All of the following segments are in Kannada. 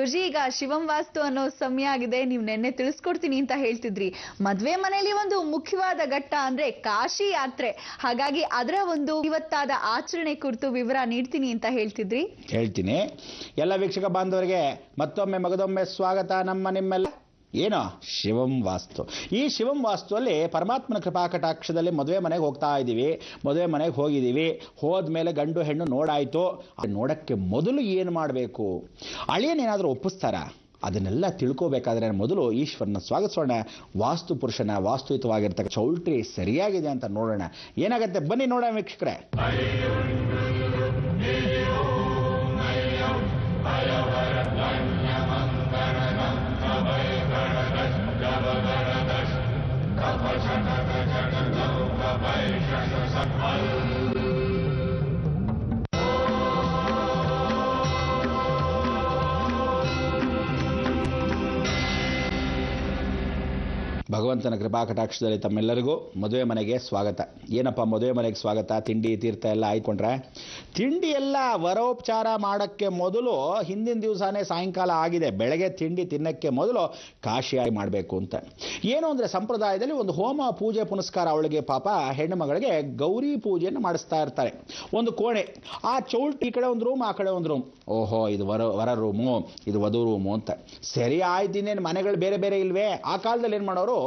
ಗುರುಜಿ, ಈಗ ಶಿವಂ ವಾಸ್ತು ಅನ್ನೋ ಸಮಯ ಆಗಿದೆ. ನೀವು ನೆನ್ನೆ ತಿಳಿಸ್ಕೊಡ್ತೀನಿ ಅಂತ ಹೇಳ್ತಿದ್ರಿ. ಮದ್ವೆ ಮನೆಯಲ್ಲಿ ಒಂದು ಮುಖ್ಯವಾದ ಘಟ್ಟ ಅಂದ್ರೆ ಕಾಶಿ ಯಾತ್ರೆ. ಹಾಗಾಗಿ ಅದರ ಒಂದು ಇವತ್ತಾದ ಆಚರಣೆ ಕುರಿತು ವಿವರ ನೀಡ್ತೀನಿ ಅಂತ ಹೇಳ್ತೀನಿ. ಎಲ್ಲ ವೀಕ್ಷಕ ಬಾಂಧವರಿಗೆ ಮತ್ತೊಮ್ಮೆ ಮಗದೊಮ್ಮೆ ಸ್ವಾಗತ. ನಿಮ್ಮೆಲ್ಲ ಏನೋ ಶಿವಂ ವಾಸ್ತು. ಈ ಶಿವಂ ವಾಸ್ತುವಲ್ಲಿ ಪರಮಾತ್ಮನ ಕೃಪಾ ಕಟಾಕ್ಷದಲ್ಲಿ ಮದುವೆ ಮನೆಗೆ ಹೋಗ್ತಾ ಇದ್ದೀವಿ. ಮದುವೆ ಮನೆಗೆ ಹೋಗಿದ್ದೀವಿ. ಹೋದ್ಮೇಲೆ ಗಂಡು ಹೆಣ್ಣು ನೋಡಾಯ್ತು. ನೋಡಕ್ಕೆ ಮೊದಲು ಏನು ಮಾಡಬೇಕು? ಅಳಿಯನೇನಾದರೂ ಒಪ್ಪಿಸ್ತಾರ? ಅದನ್ನೆಲ್ಲ ತಿಳ್ಕೋಬೇಕಾದ್ರೆ ಮೊದಲು ಈಶ್ವರನ ಸ್ವಾಗತಿಸೋಣ. ವಾಸ್ತು ಪುರುಷನ ವಾಸ್ತುಯುತವಾಗಿರ್ತಕ್ಕ ಚೌಲ್ಟ್ರಿ ಸರಿಯಾಗಿದೆ ಅಂತ ನೋಡೋಣ. ಏನಾಗತ್ತೆ ಬನ್ನಿ ನೋಡೋಣ ವೀಕ್ಷಕರೇ. ಭಗವಂತನ ಕೃಪಾ ಕಟಾಕ್ಷದಲ್ಲಿ ತಮ್ಮೆಲ್ಲರಿಗೂ ಮದುವೆ ಮನೆಗೆ ಸ್ವಾಗತ. ಏನಪ್ಪ ಮದುವೆ ಮನೆಗೆ ಸ್ವಾಗತ? ತಿಂಡಿ ತೀರ್ಥ ಎಲ್ಲ ಆಯ್ಕೊಂಡ್ರೆ? ತಿಂಡಿ ಎಲ್ಲ ವರೋಪಚಾರ ಮಾಡೋಕ್ಕೆ ಮೊದಲು ಹಿಂದಿನ ದಿವಸನೇ ಸಾಯಂಕಾಲ ಆಗಿದೆ. ಬೆಳಗ್ಗೆ ತಿಂಡಿ ತಿನ್ನಕ್ಕೆ ಮೊದಲು ಕಾಶಿಯಾಗಿ ಮಾಡಬೇಕು ಅಂತ. ಏನು ಅಂದರೆ ಸಂಪ್ರದಾಯದಲ್ಲಿ ಒಂದು ಹೋಮ ಪೂಜೆ ಪುನಸ್ಕಾರ. ಅವಳಿಗೆ ಪಾಪ ಹೆಣ್ಣು ಮಗಳಿಗೆ ಗೌರಿ ಪೂಜೆಯನ್ನು ಮಾಡಿಸ್ತಾ ಇರ್ತಾರೆ. ಒಂದು ಕೋಣೆ, ಆ ಚೌಲ್ಟಿ ಈ ಕಡೆ ಒಂದು ರೂಮ್, ಆ ಕಡೆ ಒಂದು ರೂಮ್. ಓಹೋ, ಇದು ವರ ರೂಮು, ಇದು ವಧು ರೂಮು ಅಂತ. ಸರಿ ಆಯ್ತು, ಇನ್ನೇನು ಮನೆಗಳು ಬೇರೆ ಬೇರೆ ಇಲ್ವೇ? ಆ ಕಾಲದಲ್ಲಿ ಏನು ಮಾಡೋರು,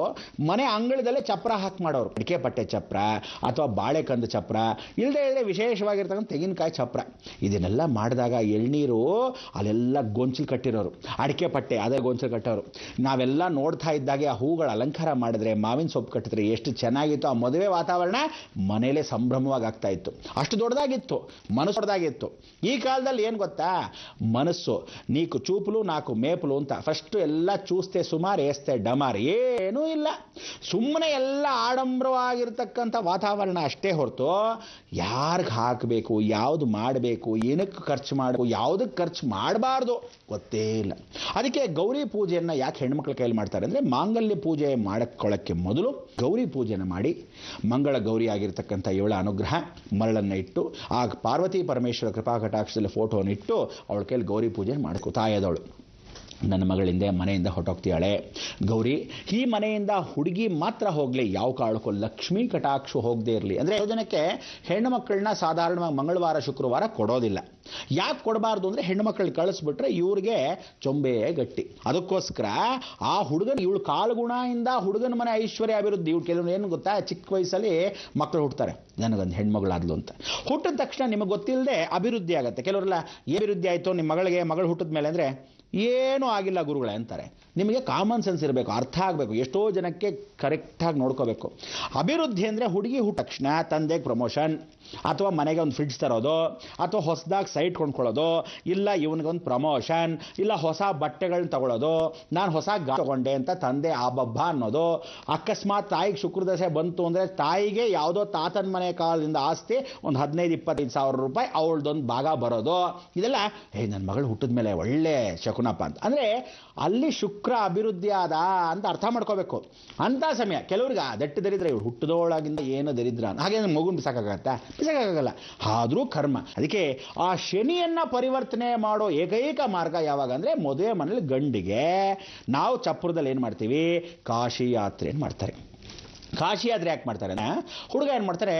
ಮನೆ ಅಂಗಳದಲ್ಲೇ ಚಪ್ರ ಹಾಕಿ ಮಾಡೋರು. ಅಡಿಕೆ ಪಟ್ಟೆ ಚಪ್ರ ಅಥವಾ ಬಾಳೆಕಂದು ಚಪ್ರ, ಇಲ್ಲದೆ ಇದ್ರೆ ವಿಶೇಷವಾಗಿರ್ತಕ್ಕಂಥ ತೆಂಗಿನಕಾಯಿ ಚಪ್ರ. ಇದನ್ನೆಲ್ಲ ಮಾಡಿದಾಗ ಎಳ್ನೀರು ಅಲ್ಲೆಲ್ಲ ಗೊಂಚಲು ಕಟ್ಟಿರೋರು, ಅಡಿಕೆ ಪಟ್ಟೆ ಅದೇ ಗೊಂಚಲು ಕಟ್ಟೋರು. ನಾವೆಲ್ಲ ನೋಡ್ತಾ ಇದ್ದಾಗೆ ಆ ಹೂಗಳ ಅಲಂಕಾರ ಮಾಡಿದ್ರೆ, ಮಾವಿನ ಸೊಪ್ಪು ಕಟ್ಟಿದ್ರೆ ಎಷ್ಟು ಚೆನ್ನಾಗಿತ್ತು. ಆ ಮದುವೆ ವಾತಾವರಣ ಮನೇಲೆ ಸಂಭ್ರಮವಾಗಿ ಆಗ್ತಾ ಇತ್ತು. ಅಷ್ಟು ದೊಡ್ಡದಾಗಿತ್ತು, ಮನಸ್ಸು ದೊಡ್ಡದಾಗಿತ್ತು. ಈ ಕಾಲದಲ್ಲಿ ಏನು ಗೊತ್ತಾ, ಮನಸ್ಸು ನೀಕು ಚೂಪಲು ನಾಕು ಮೇಪಲು ಅಂತ. ಫಸ್ಟ್ ಎಲ್ಲ ಚೂಸ್ತೆ ಸುಮಾರು, ಏಸ್ತೆ ಡಮಾರ್, ಏನೂ ಇಲ್ಲ. ಸುಮ್ಮನೆ ಎಲ್ಲ ಆಡಂಬರವಾಗಿರ್ತಕ್ಕಂಥ ವಾತಾವರಣ ಅಷ್ಟೇ ಹೊರತು ಯಾರಿಗೆ ಹಾಕಬೇಕು, ಯಾವುದು ಮಾಡಬೇಕು, ಏನಕ್ಕೆ ಖರ್ಚು ಮಾಡಬೇಕು, ಯಾವುದಕ್ಕೆ ಖರ್ಚು ಮಾಡಬಾರ್ದು ಗೊತ್ತೇ ಇಲ್ಲ. ಅದಕ್ಕೆ ಗೌರಿ ಪೂಜೆಯನ್ನು ಯಾಕೆ ಹೆಣ್ಮಕ್ಳ ಕೈಯಲ್ಲಿ ಮಾಡ್ತಾರೆ ಅಂದರೆ, ಮಾಂಗಲ್ಯ ಪೂಜೆ ಮಾಡಕೊಳ್ಳೋಕ್ಕೆ ಮೊದಲು ಗೌರಿ ಪೂಜೆಯನ್ನು ಮಾಡಿ, ಮಂಗಳ ಗೌರಿ ಆಗಿರ್ತಕ್ಕಂಥ ಇವಳ ಅನುಗ್ರಹ ಮರಳನ್ನು ಇಟ್ಟು, ಆ ಪಾರ್ವತಿ ಪರಮೇಶ್ವರ ಕೃಪಾ ಕಟಾಕ್ಷದಲ್ಲಿ ಫೋಟೋನ ಇಟ್ಟು ಅವಳ ಕೈಯಲ್ಲಿ ಗೌರಿ ಪೂಜೆ ಮಾಡ್ಕೋ. ತಾಯದವಳು ನನ್ನ ಮಗಳಿಂದ ಮನೆಯಿಂದ ಹೊರಟೋಗ್ತೀಯಾಳೆ ಗೌರಿ, ಈ ಮನೆಯಿಂದ ಹುಡುಗಿ ಮಾತ್ರ ಹೋಗಲಿ, ಯಾವ ಕಾರಣಕ್ಕೂ ಲಕ್ಷ್ಮೀ ಕಟಾಕ್ಷ ಹೋಗದೇ ಇರಲಿ. ಅಂದರೆ ಯೋಜನೆಗೆ ಹೆಣ್ಣು ಮಕ್ಕಳನ್ನ ಸಾಧಾರಣವಾಗಿ ಮಂಗಳವಾರ ಶುಕ್ರವಾರ ಕೊಡೋದಿಲ್ಲ. ಯಾಕೆ ಕೊಡಬಾರ್ದು ಅಂದರೆ, ಹೆಣ್ಣು ಮಕ್ಕಳು ಕಳಿಸ್ಬಿಟ್ರೆ ಇವ್ರಿಗೆ ಚೊಂಬೆ ಗಟ್ಟಿ. ಅದಕ್ಕೋಸ್ಕರ ಆ ಹುಡುಗನ, ಇವಳು ಕಾಲುಗುಣದಿಂದ ಹುಡುಗನ ಮನೆ ಐಶ್ವರ್ಯ ಅಭಿವೃದ್ಧಿ. ಇವ್ಳು ಕೆಲವರು ಏನು ಗೊತ್ತಾ, ಚಿಕ್ಕ ವಯಸ್ಸಲ್ಲಿ ಮಕ್ಕಳು ಹುಡ್ತಾರೆ, ನನಗೊಂದು ಹೆಣ್ಮಗಳಾದ್ಲು ಅಂತ. ಹುಟ್ಟಿದ ತಕ್ಷಣ ನಿಮಗೆ ಗೊತ್ತಿಲ್ಲದೆ ಅಭಿವೃದ್ಧಿ ಆಗುತ್ತೆ. ಕೆಲವರೆಲ್ಲ ಅಭಿವೃದ್ಧಿ ಆಯಿತು ನಿಮ್ಮ ಮಗಳಿಗೆ, ಮಗಳು ಹುಟ್ಟಿದ ಮೇಲೆ ಅಂದರೆ ಏನೂ ಆಗಿಲ್ಲ ಗುರುಗಳೇ ಅಂತಾರೆ. ನಿಮಗೆ ಕಾಮನ್ ಸೆನ್ಸ್ ಇರಬೇಕು, ಅರ್ಥ ಆಗಬೇಕು, ಎಷ್ಟೋ ಜನಕ್ಕೆ ಕರೆಕ್ಟಾಗಿ ನೋಡ್ಕೋಬೇಕು. ಅಭಿವೃದ್ಧಿ ಅಂದರೆ ಹುಡುಗಿ ಹುಟ್ಟ ತಕ್ಷಣ ತಂದೆಗೆ ಪ್ರಮೋಷನ್, ಅಥವಾ ಮನೆಗೆ ಒಂದು ಫ್ರಿಡ್ಜ್ ತರೋದು, ಅಥವಾ ಹೊಸದಾಗಿ ಸೈಟ್ ಕೊಂಡ್ಕೊಳ್ಳೋದು, ಇಲ್ಲ ಇವನಿಗೊಂದು ಪ್ರಮೋಷನ್, ಇಲ್ಲ ಹೊಸ ಬಟ್ಟೆಗಳನ್ನ ತಗೊಳ್ಳೋದು, ನಾನು ಹೊಸ ಗಾಡಿ ತಗೊಂಡೆ ಅಂತ ತಂದೆ ಆಬಬ್ಬ ಅನ್ನೋದು. ಅಕಸ್ಮಾತ್ ತಾಯಿಗೆ ಶುಕ್ರದಶೆ ಬಂತು ಅಂದರೆ ತಾಯಿಗೆ ಯಾವುದೋ ತಾತನ ಮನೆ ಕಾಲದಿಂದ ಆಸ್ತಿ ಒಂದು 15-25 ಸಾವಿರ ರೂಪಾಯಿ ಅವಳದೊಂದು ಭಾಗ ಬರೋದು. ಇದೆಲ್ಲ ನನ್ನ ಮಗಳು ಹುಟ್ಟಿದ ಮೇಲೆ ಒಳ್ಳೆ ಶಕುನಪ್ಪ ಅಂತ. ಅಂದರೆ ಅಲ್ಲಿ ಶುಕ್ರ ಅಭಿವೃದ್ಧಿ ಆದ ಅಂತ ಅರ್ಥ ಮಾಡ್ಕೋಬೇಕು. ಅಂಥ ಸಮಯ ಕೆಲವ್ರಿಗೆ ದಟ್ಟ ದರಿದ್ರ, ಇವ್ರು ಹುಟ್ಟಿದೋಳಾಗಿಂದ ಏನು ದರಿದ್ರ, ಹಾಗೆ ಮಗುನ ಬಿಸಾಕಾಗತ್ತಾ? ಬಿಸಾಕಾಗಲ್ಲ. ಆದರೂ ಕರ್ಮ. ಅದಕ್ಕೆ ಆ ಶನಿಯನ್ನು ಪರಿವರ್ತನೆ ಮಾಡೋ ಏಕೈಕ ಮಾರ್ಗ ಯಾವಾಗ ಅಂದರೆ, ಮದುವೆ ಮನೇಲಿ ಗಂಡಿಗೆ ನಾವು ಚಪ್ರದಲ್ಲಿ ಏನು ಮಾಡ್ತೀವಿ, ಕಾಶಿ ಯಾತ್ರೆಯನ್ನು ಮಾಡ್ತಾರೆ. ಕಾಶಿ ಯಾತ್ರೆ ಯಾಕೆ ಮಾಡ್ತಾರೆ? ಹುಡುಗ ಏನು ಮಾಡ್ತಾರೆ,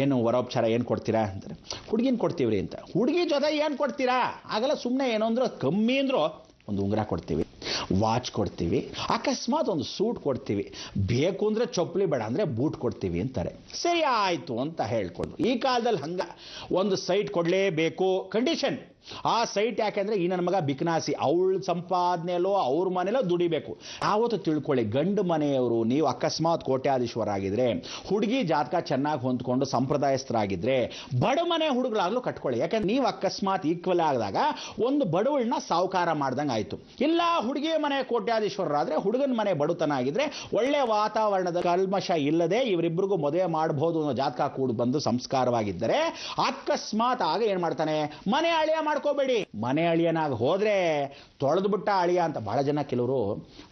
ಏನು ವರೋಪಚಾರ ಏನು ಕೊಡ್ತೀರಾ ಅಂತಾರೆ. ಹುಡುಗಿನ ಕೊಡ್ತೀವ್ರಿ ಅಂತ. ಹುಡುಗಿ ಜೊತೆ ಏನು ಕೊಡ್ತೀರಾ? ಆಗಲ್ಲ. ಸುಮ್ಮನೆ ಏನೋ ಅಂದ್ರೂ ಕಮ್ಮಿ ಅಂದರೂ ಒಂದು ಉಂಗುರ ಕೊಡ್ತೀವಿ, ವಾಚ್ ಕೊಡ್ತೀವಿ, ಅಕಸ್ಮಾತ್ ಒಂದು ಸೂಟ್ ಕೊಡ್ತೀವಿ, ಬೇಕು ಅಂದರೆ ಚಪ್ಪಲಿ, ಬೇಡ ಅಂದರೆ ಬೂಟ್ ಕೊಡ್ತೀವಿ ಅಂತಾರೆ. ಸರಿ ಆಯಿತು ಅಂತ ಹೇಳ್ಕೊಂಡು, ಈ ಕಾಲದಲ್ಲಿ ಹಂಗ ಒಂದು ಸೈಟ್ ಕೊಡಲೇಬೇಕು, ಕಂಡೀಷನ್. ಆ ಸೈಟ್ ಯಾಕೆಂದರೆ ಈ ನನ್ನ ಮಗ ಬಿಕ್ನಾಸಿ, ಅವಳ ಸಂಪಾದನೆಯಲ್ಲೋ ಅವ್ರ ಮನೆಯಲ್ಲೋ ದುಡಿಬೇಕು. ಆವತ್ತು ತಿಳ್ಕೊಳ್ಳಿ, ಗಂಡು ಮನೆಯವರು ನೀವು ಅಕಸ್ಮಾತ್ ಕೋಟ್ಯಾಧೀಶ್ವರಾಗಿದ್ದರೆ, ಹುಡುಗಿ ಜಾತಕ ಚೆನ್ನಾಗಿ ಹೊಂದ್ಕೊಂಡು ಸಂಪ್ರದಾಯಸ್ಥರಾಗಿದ್ದರೆ, ಬಡ ಮನೆ ಹುಡುಗರಾಗಲೂ ಕಟ್ಕೊಳ್ಳಿ. ಯಾಕೆಂದ್ರೆ ನೀವು ಅಕಸ್ಮಾತ್ ಈಕ್ವಲ್ ಆದಾಗ ಒಂದು ಬಡವಳನ್ನ ಸಾವುಕಾರ ಮಾಡ್ದಂಗೆ ಆಯಿತು. ಇಲ್ಲ ಹುಡುಗಿ ಮನೆ ಕೋಟ್ಯಾಧೀಶ್ವರರಾದರೆ, ಹುಡುಗನ ಮನೆ ಬಡತನ ಆಗಿದ್ರೆ, ಒಳ್ಳೆ ವಾತಾವರಣದ ಕಲ್ಮಶ ಇಲ್ಲದೆ ಇವರಿಬ್ಬರಿಗೂ ಮದುವೆ ಮಾಡಬಹುದು ಅನ್ನೋ ಜಾತಕ ಕೂಡ ಬಂದು ಸಂಸ್ಕಾರವಾಗಿದ್ದರೆ, ಅಕಸ್ಮಾತ್ ಆಗ ಏನು ಮಾಡ್ತಾನೆ, ಮನೆ ಅಳಿಯ ಮಾಡ್ಕೋಬೇಡಿ. ಮನೆ ಅಳಿಯನಾಗ ಹೋದ್ರೆ ತೊಳೆದು ಬಿಟ್ಟ ಅಳಿಯ ಅಂತ ಬಹಳ ಜನ. ಕೆಲವರು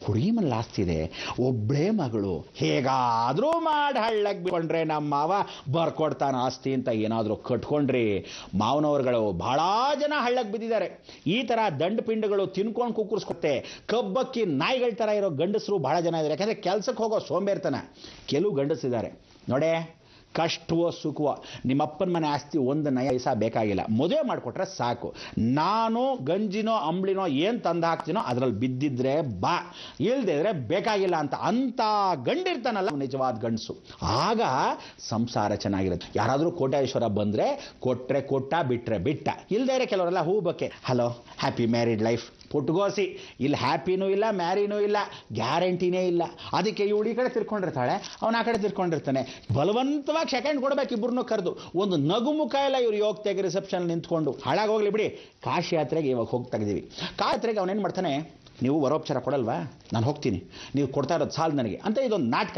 ಹುಡುಗಿ ಮನೇಲಿ ಆಸ್ತಿ ಇದೆ, ಒಬ್ಬಳೇ ಮಗಳು, ಹೇಗಾದ್ರೂ ಮಾಡಿ ಹಳ್ಳಕ್ಕೆ ಬಿಟ್ಕೊಂಡ್ರೆ ನಮ್ಮ ಮಾವ ಬರ್ಕೊಡ್ತಾನ ಆಸ್ತಿ ಅಂತ ಏನಾದ್ರೂ ಕಟ್ಕೊಂಡ್ರಿ, ಮಾವನವರುಗಳು ಬಹಳ ಜನ ಹಳ್ಳಕ್ಕೆ ಬಿದ್ದಿದ್ದಾರೆ. ಈ ತರ ದಂಡ ಪಿಂಡಗಳು ತಿನ್ಕೊಂಡು ಕುಕ್ಕರ್ಸ್ಕೊತ್ತೆ ಕಬ್ಬಕ್ಕಿ ನಾಯಿಗಳ ತರ ಇರೋ ಗಂಡಸರು ಬಹಳ ಜನ ಇದ್ದಾರೆ. ಯಾಕಂದ್ರೆ ಕೆಲ್ಸಕ್ಕೆ ಹೋಗೋ ಸೋಂಬೇರ್ತನ. ಕೆಲವು ಗಂಡಸಿದ್ದಾರೆ ನೋಡೇ, ಕಷ್ಟವೋ ಸುಖವೋ ನಿಮ್ಮಪ್ಪನ ಮನೆ ಆಸ್ತಿ ಒಂದು ನಯ ಪೈಸಾ ಬೇಕಾಗಿಲ್ಲ, ಮದುವೆ ಮಾಡಿಕೊಟ್ರೆ ಸಾಕು. ನಾನು ಗಂಜಿನೋ ಅಂಬ್ಳಿನೋ ಏನು ತಂದು ಹಾಕ್ತೀನೋ ಅದರಲ್ಲಿ ಬಿದ್ದಿದ್ರೆ ಬಾ, ಇಲ್ಲದೆ ಇದ್ರೆ ಬೇಕಾಗಿಲ್ಲ ಅಂತ ಗಂಡಿರ್ತಾನಲ್ಲ ನಿಜವಾದ ಗಂಡಸು. ಆಗ ಸಂಸಾರ ಚೆನ್ನಾಗಿರುತ್ತೆ. ಯಾರಾದರೂ ಕೋಟ್ಯಾಶ್ವರ ಬಂದರೆ ಕೊಟ್ರೆ ಕೊಟ್ಟ, ಬಿಟ್ರೆ ಬಿಟ್ಟ. ಇಲ್ಲದೆ ಇದ್ರೆ ಕೆಲವರೆಲ್ಲ ಹೂ ಬಕ್ಕೆ ಹಲೋ ಹ್ಯಾಪಿ ಮ್ಯಾರಿಡ್ ಲೈಫ್ ಪುಟ್ಗೋಸಿ. ಇಲ್ಲಿ ಹ್ಯಾಪಿನೂ ಇಲ್ಲ, ಮ್ಯಾರಿನೂ ಇಲ್ಲ, ಗ್ಯಾರಂಟಿನೇ ಇಲ್ಲ. ಅದಕ್ಕೆ ಇವಳು ಈ ಕಡೆ ತಿರ್ಕೊಂಡಿರ್ತಾಳೆ, ಅವನು ಆ ಕಡೆ ತಿರ್ಕೊಂಡಿರ್ತಾನೆ. ಬಲವಂತವಾಗಿ ಸೆಕೆಂಡ್ ಕೊಡ್ಬೇಕು ಇಬ್ಬರನ್ನೂ ಕರೆದು. ಒಂದು ನಗು ಮುಖ ಇಲ್ಲ ಇವ್ರು ಯೋಗ್ತೆಗೆ ರಿಸೆಪ್ಷನ್ ನಿಂತ್ಕೊಂಡು. ಹಾಳಾಗೋಗ್ಲಿ ಬಿಡಿ. ಕಾಶಿ ಯಾತ್ರೆಗೆ ಇವಾಗ ಹೋಗ್ತಾ ಇದ್ದೀವಿ. ಕಾಶಿ ಯಾತ್ರೆಗೆ ಅವನೇನು ಮಾಡ್ತಾನೆ, ನೀವು ವರೋಪಚಾರ ಕೊಡಲ್ವಾ, ನಾನು ಹೋಗ್ತೀನಿ, ನೀವು ಕೊಡ್ತಾ ಇರೋದು ಸಾಲ ನನಗೆ ಅಂತ ಇದೊಂದು ನಾಟಕ.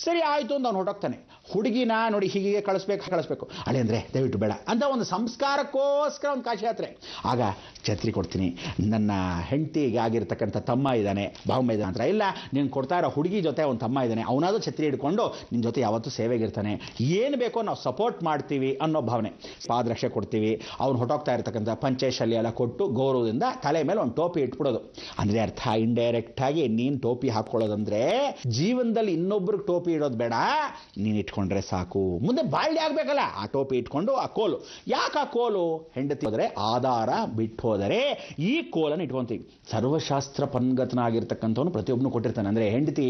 ಸರಿ ಆಯಿತು ಅಂತ ಅವ್ನು ಹೊರಟೋಗ್ತಾನೆ. ಹುಡುಗಿನ ನೋಡಿ ಹೀಗೆ ಕಳಿಸ್ಬೇಕು ಅಳೆ ಅಂದರೆ ದಯವಿಟ್ಟು ಬೇಡ ಅಂತ ಒಂದು ಸಂಸ್ಕಾರಕ್ಕೋಸ್ಕರ ಒಂದು ಕಾಶಿ ಯಾತ್ರೆ. ಆಗ ಛತ್ರಿ ಕೊಡ್ತೀನಿ, ನನ್ನ ಹೆಂಡತಿಗೆ ಆಗಿರ್ತಕ್ಕಂಥ ತಮ್ಮ ಇದ್ದಾನೆ, ಬಾವಮ್ಮ ಇದ್ದಾನೆ ಅಂತ. ಇಲ್ಲ, ನೀನು ಕೊಡ್ತಾ ಇರೋ ಹುಡುಗಿ ಜೊತೆ ಒಂದು ತಮ್ಮ ಇದ್ದಾನೆ, ಅವನಾದರೂ ಛತ್ರಿ ಹಿಡ್ಕೊಂಡು ನಿನ್ನ ಜೊತೆ ಯಾವತ್ತೂ ಸೇವೆಗಿರ್ತಾನೆ, ಏನು ಬೇಕೋ ನಾವು ಸಪೋರ್ಟ್ ಮಾಡ್ತೀವಿ ಅನ್ನೋ ಭಾವನೆ. ಪಾದರಕ್ಷೆ ಕೊಡ್ತೀವಿ. ಅವ್ನು ಹೊಟ್ಟೋಗ್ತಾ ಇರ್ತಕ್ಕಂಥ ಪಂಚೇಶಲ್ಲಿ ಎಲ್ಲ ಕೊಟ್ಟು ಗೌರವದಿಂದ ತಲೆ ಮೇಲೆ ಒಂದು ಟೋಪಿ ಇಟ್ಬಿಡೋದು. ಅಂದರೆ ಅರ್ಥ ಇಂಡೈರೆಕ್ಟ್ ಆಗಿ ನೀನು ಟೋಪಿ ಹಾಕ್ಕೊಳ್ಳೋದಂದ್ರೆ ಜೀವನದಲ್ಲಿ ಇನ್ನೊಬ್ರಿಗೆ ಟೋಪಿ ಇಡೋದು ಬೇಡ, ನೀನು ಇಟ್ಕೊಂಡ್ರೆ ಸಾಕು. ಮುಂದೆ ಬಾಳ್ಡಿ ಆಗ್ಬೇಕಲ್ಲ, ಆ ಟೋಪಿ ಇಟ್ಕೊಂಡು ಆ ಕೋಲು. ಯಾಕೆ ಆ ಕೋಲು? ಹೆಂಡತಿ ಹೋದರೆ ಆಧಾರ ಬಿಟ್ಟು ಹೋದರೆ ಈ ಕೋಲನ್ನು ಇಟ್ಕೊಂತೀವಿ. ಸರ್ವಶಾಸ್ತ್ರ ಪನ್ಗತನಾಗಿರ್ತಕ್ಕಂಥವನು ಪ್ರತಿಯೊಬ್ಬನು ಕೊಟ್ಟಿರ್ತಾನೆ. ಅಂದರೆ ಹೆಂಡತಿ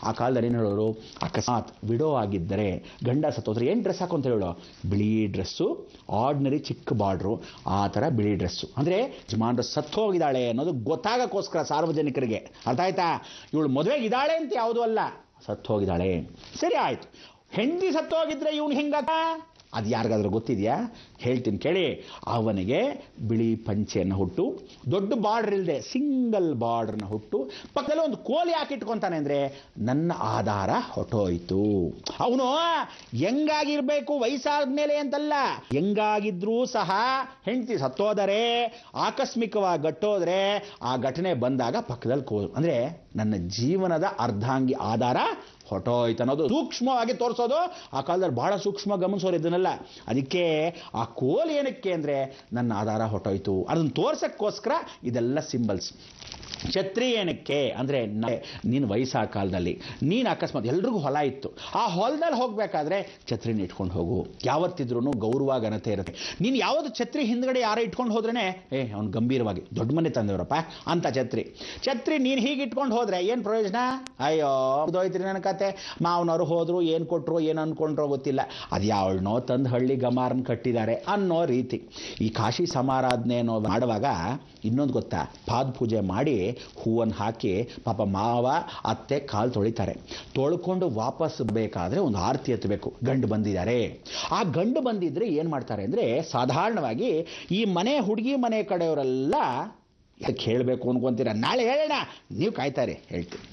ಆ ಕಾಲದಲ್ಲಿ ಏನು ಹೇಳೋರು, ಅಕಸ್ಮಾತ್ ವಿಡೋ ಆಗಿದ್ದರೆ ಗಂಡ ಸತ್ತೋದ್ರೆ ಏನು ಡ್ರೆಸ್ ಹಾಕು ಅಂತ ಹೇಳೋ, ಬಿಳಿ ಡ್ರೆಸ್ಸು, ಆರ್ಡಿನರಿ ಚಿಕ್ಕ ಬಾರ್ಡ್ರು, ಆ ಥರ ಬಿಳಿ ಡ್ರೆಸ್ಸು. ಅಂದರೆ ಯಜಮಾನ್ರು ಸತ್ತು ಹೋಗಿದ್ದಾಳೆ ಅನ್ನೋದು ಗೊತ್ತಾಗಕ್ಕೋಸ್ಕರ ಸಾರ್ವಜನಿಕರಿಗೆ. ಅರ್ಥ ಆಯ್ತಾ? ಇವಳು ಮದುವೆಗಿದ್ದಾಳೆ ಅಂತ ಯಾವುದೂ ಅಲ್ಲ, ಸತ್ತು ಹೋಗಿದ್ದಾಳೆ. ಸರಿ ಆಯ್ತು. ಹೆಂಡತಿ ಸತ್ತು ಹೋಗಿದ್ರೆ ಇವನು ಹಿಂಗಾಗ ಅದು ಯಾರಿಗಾದ್ರೂ ಗೊತ್ತಿದೆಯಾ? ಹೇಳ್ತೀನಿ ಕೇಳಿ. ಅವನಿಗೆ ಬಿಳಿ ಪಂಚೆಯನ್ನು ಹುಟ್ಟು, ದೊಡ್ಡ ಬಾರ್ಡರ್ ಇಲ್ಲದೆ ಸಿಂಗಲ್ ಬಾರ್ಡರ್ನ ಹುಟ್ಟು, ಪಕ್ಕದಲ್ಲಿ ಒಂದು ಕೋಲಿ ಹಾಕಿಟ್ಕೊತಾನೆ. ಅಂದರೆ ನನ್ನ ಆಧಾರ ಹೊಟ್ಟೋಯ್ತು. ಅವನು ಹೆಂಗಾಗಿರ್ಬೇಕು ವಯಸ್ಸಾದ ಮೇಲೆ ಅಂತಲ್ಲ, ಹೆಂಗಾಗಿದ್ರೂ ಸಹ ಹೆಂಡತಿ ಸತ್ತೋದರೆ, ಆಕಸ್ಮಿಕವಾಗಿ ಗಟ್ಟೋದ್ರೆ, ಆ ಘಟನೆ ಬಂದಾಗ ಪಕ್ಕದಲ್ಲಿ ಕೋಲು. ಅಂದರೆ ನನ್ನ ಜೀವನದ ಅರ್ಧಾಂಗಿ ಆಧಾರ ಹೊಟ್ಟೋಯ್ತು ಅನ್ನೋದು ಸೂಕ್ಷ್ಮವಾಗಿ ತೋರಿಸೋದು. ಆ ಕಾಲದಲ್ಲಿ ಬಹಳ ಸೂಕ್ಷ್ಮ ಗಮನಿಸೋರು ಇದನ್ನೆಲ್ಲ. ಅದಕ್ಕೆ ಆ ಕೋಲ್ ಏನಕ್ಕೆ ಅಂದರೆ ನನ್ನ ಆಧಾರ ಹೊಟ್ಟೋಯ್ತು ಅದನ್ನು ತೋರ್ಸಕ್ಕೋಸ್ಕರ ಇದೆಲ್ಲ ಸಿಂಬಲ್ಸ್. ಛತ್ರಿ ಏನಕ್ಕೆ ಅಂದರೆ ನೀನು ವಯಸ್ಸಾದ ಕಾಲದಲ್ಲಿ ನೀನು ಅಕಸ್ಮಾತ್ ಎಲ್ರಿಗೂ ಹೊಲ ಇತ್ತು, ಆ ಹೊಲದಲ್ಲಿ ಹೋಗಬೇಕಾದ್ರೆ ಛತ್ರಿನ ಇಟ್ಕೊಂಡು ಹೋಗು. ಯಾವತ್ತಿದ್ರೂ ಗೌರವ ಘನತೆ ಇರುತ್ತೆ. ನೀನು ಯಾವುದು ಛತ್ರಿ ಹಿಂದ್ಗಡೆ ಯಾರೋ ಇಟ್ಕೊಂಡು ಹೋದ್ರೇ ಅವ್ನು ಗಂಭೀರವಾಗಿ ದೊಡ್ಡ ಮನೆ ತಂದವರಪ್ಪ ಅಂತ ಛತ್ರಿ ನೀನು ಹೀಗೆ ಇಟ್ಕೊಂಡು ಹೋದ್ರೆ ಏನು ಪ್ರಯೋಜನ? ಅಯ್ಯೋ ಹೋಯ್ತ್ರಿ ನನ್ನ ಕತೆ, ಮಾವನವರು ಹೋದ್ರು, ಏನು ಕೊಟ್ಟರು, ಏನು ಅಂದ್ಕೊಂಡ್ರೋ ಗೊತ್ತಿಲ್ಲ, ಅದು ಯಾವಳನೋ ತಂದು ಹಳ್ಳಿ ಗಮಾರನ್ ಕಟ್ಟಿದ್ದಾರೆ ಅನ್ನೋ ರೀತಿ. ಈ ಕಾಶಿ ಸಮಾರಾಧನೆ ಅನ್ನೋ ಮಾಡುವಾಗ ಇನ್ನೊಂದು ಗೊತ್ತಾ, ಪಾದ ಪೂಜೆ ಮಾಡಿ ಹೂವನ್ನು ಹಾಕಿ ಪಾಪ ಮಾವ ಅತ್ತೆ ಕಾಲು ತೊಳಿತಾರೆ. ತೊಳ್ಕೊಂಡು ವಾಪಸ್ ಬೇಕಾದ್ರೆ ಒಂದು ಆರತಿ ಎತ್ತಬೇಕು. ಗಂಡು ಬಂದಿದ್ದಾರೆ. ಆ ಗಂಡು ಬಂದಿದ್ರೆ ಏನು ಮಾಡ್ತಾರೆ ಅಂದರೆ, ಸಾಧಾರಣವಾಗಿ ಈ ಮನೆ ಹುಡುಗಿ ಮನೆ ಕಡೆಯವರೆಲ್ಲ ಹೇಳಬೇಕು ಅನ್ಕೊಂತೀರ, ನಾಳೆ ಹೇಳೋಣ, ನೀವು ಕಾಯ್ತಾರೆ ಹೇಳ್ತೀವಿ.